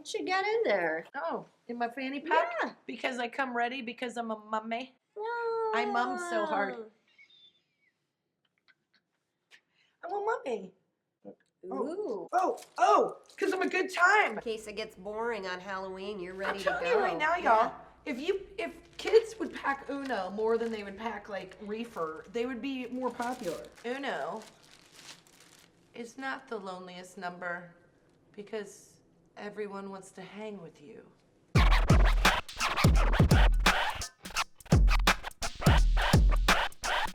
How'd you get in there? Oh, in my fanny pack? Yeah. Because I come ready because I'm a mummy. No. I mum so hard. I'm a mummy. Ooh. Because I'm a good time. In case it gets boring on Halloween, you're ready I'm to go. telling you right now, y'all, if kids would pack Uno more than they would pack like reefer, they would be more popular. Uno is not the loneliest number because everyone wants to hang with you.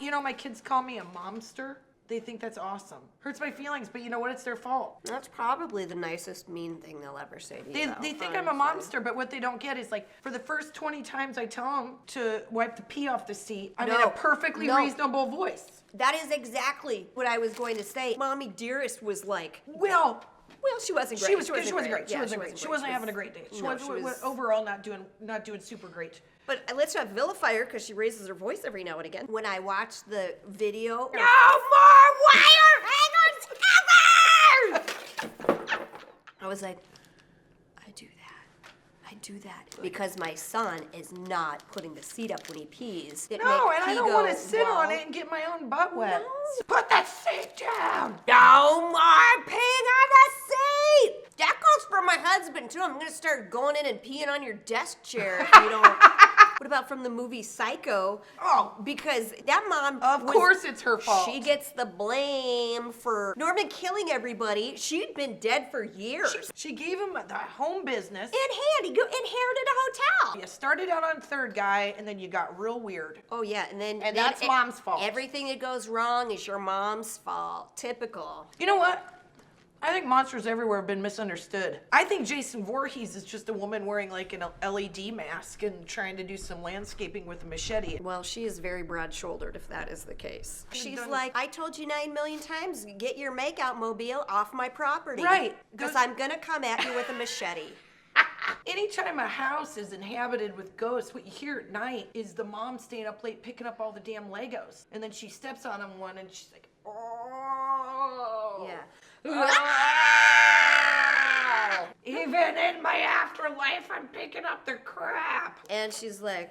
You know, my kids call me a momster. They think that's awesome. Hurts my feelings, but you know what? It's their fault. That's probably the nicest mean thing they'll ever say to you. They think I'm a monster, but what they don't get is like for the first 20 times I tell them to wipe the pee off the seat, I'm in a perfectly reasonable voice. That is exactly what I was going to say. Mommy Dearest was like, well, she wasn't great. She wasn't great. She wasn't having a great day. She was overall not doing super great. But let's not vilify her because she raises her voice every now and again. When I watched the video, no more wire hangers ever! I was like, I do that because my son is not putting the seat up when he pees. I don't want to sit on it and get my own butt wet. No. Put that seat down. No more peeing on the seat. That goes for my husband too. I'm gonna start going in and peeing on your desk chair if you don't. What about from the movie Psycho? Oh. Because that mom... Of course it's her fault. She gets the blame for Norman killing everybody. She'd been dead for years. She gave him the home business. In hand. He inherited a hotel. You started out on third guy, and then you got real weird. Oh, yeah. And that's mom's fault. Everything that goes wrong is your mom's fault. Typical. You know what? I think monsters everywhere have been misunderstood. I think Jason Voorhees is just a woman wearing like an LED mask and trying to do some landscaping with a machete. Well, she is very broad-shouldered if that is the case. She's like, I told you 9 million times, get your makeout mobile off my property. Right. Because I'm gonna come at you with a machete. Anytime a house is inhabited with ghosts, what you hear at night is the mom staying up late picking up all the damn Legos. And then she steps on them one and she's like, oh. Yeah. Even in my afterlife, I'm picking up their crap. And she's like,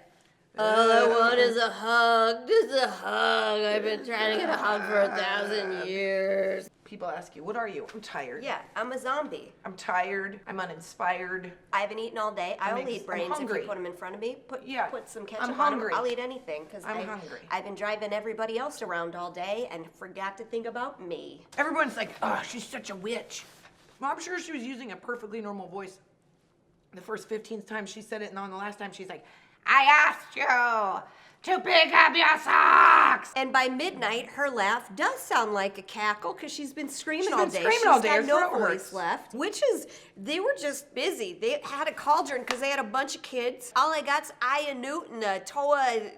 all I want is a hug. Just a hug. I've been trying to get a hug for 1,000 years. People ask you, what are you? I'm tired. Yeah, I'm a zombie. I'm tired. I'm uninspired. I haven't eaten all day. I'll eat brains if you put them in front of me. Put some ketchup on them. I'll eat anything because I'm hungry. I've been driving everybody else around all day and forgot to think about me. Everyone's like, oh, she's such a witch. Well, I'm sure she was using a perfectly normal voice the first 15 times she said it, and on the last time she's like, I asked you to pick up your socks. And by midnight, her laugh does sound like a cackle because she's been screaming all day. She's got no voice left. Witches, they were just busy. They had a cauldron because they had a bunch of kids. All I got's Aya Newton, Toa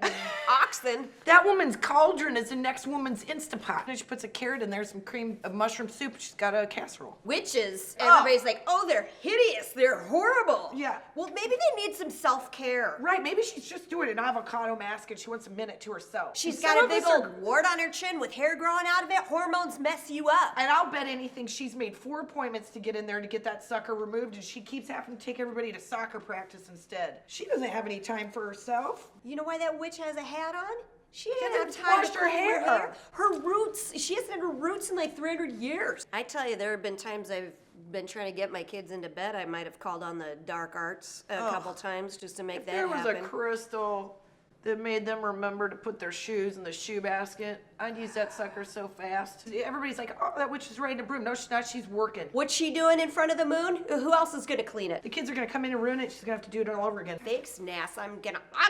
Oxen. That woman's cauldron is the next woman's Instapot. And she puts a carrot in there, some cream of mushroom soup. She's got a casserole. Witches, everybody's like, oh, they're hideous. They're horrible. Yeah. Well, maybe they need some self-care. Right, maybe she's just doing an avocado mask and she wants a minute to herself. She's got a big old wart on her chin with hair growing out of it. Hormones mess you up. And I'll bet anything she's made 4 appointments to get in there to get that sucker removed, and she keeps having to take everybody to soccer practice instead. She doesn't have any time for herself. You know why that witch has a hat on? She hasn't have time washed to her hair. Her roots, she hasn't had her roots in like 300 years. I tell you, there have been times I've been trying to get my kids into bed. I might have called on the dark arts a couple times just to make that happen. If there was a crystal that made them remember to put their shoes in the shoe basket, I'd use that sucker so fast. Everybody's like, oh, that witch is riding a broom. No, she's not. She's working. What's she doing in front of the moon? Who else is gonna clean it? The kids are gonna come in and ruin it. She's gonna have to do it all over again. Thanks, Nass. I'll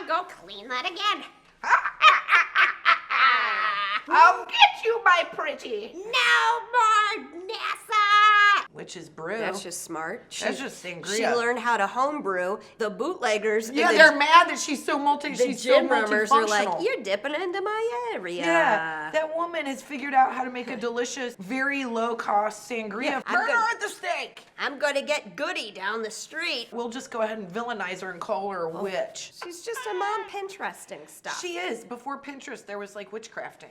go clean that again. I'll get you, my pretty. No more NASA. Witch's brew. That's just smart. That's just sangria. She learned how to homebrew. The bootleggers. Yeah, they're mad that she's so The gym runners are like, you're dipping into my area. Yeah, that woman has figured out how to make a delicious, very low-cost sangria. Yeah, Murder at the stake. I'm gonna get Goody down the street. We'll just go ahead and villainize her and call her a witch. She's just a mom Pinteresting stuff. She is. Before Pinterest, there was like witchcrafting.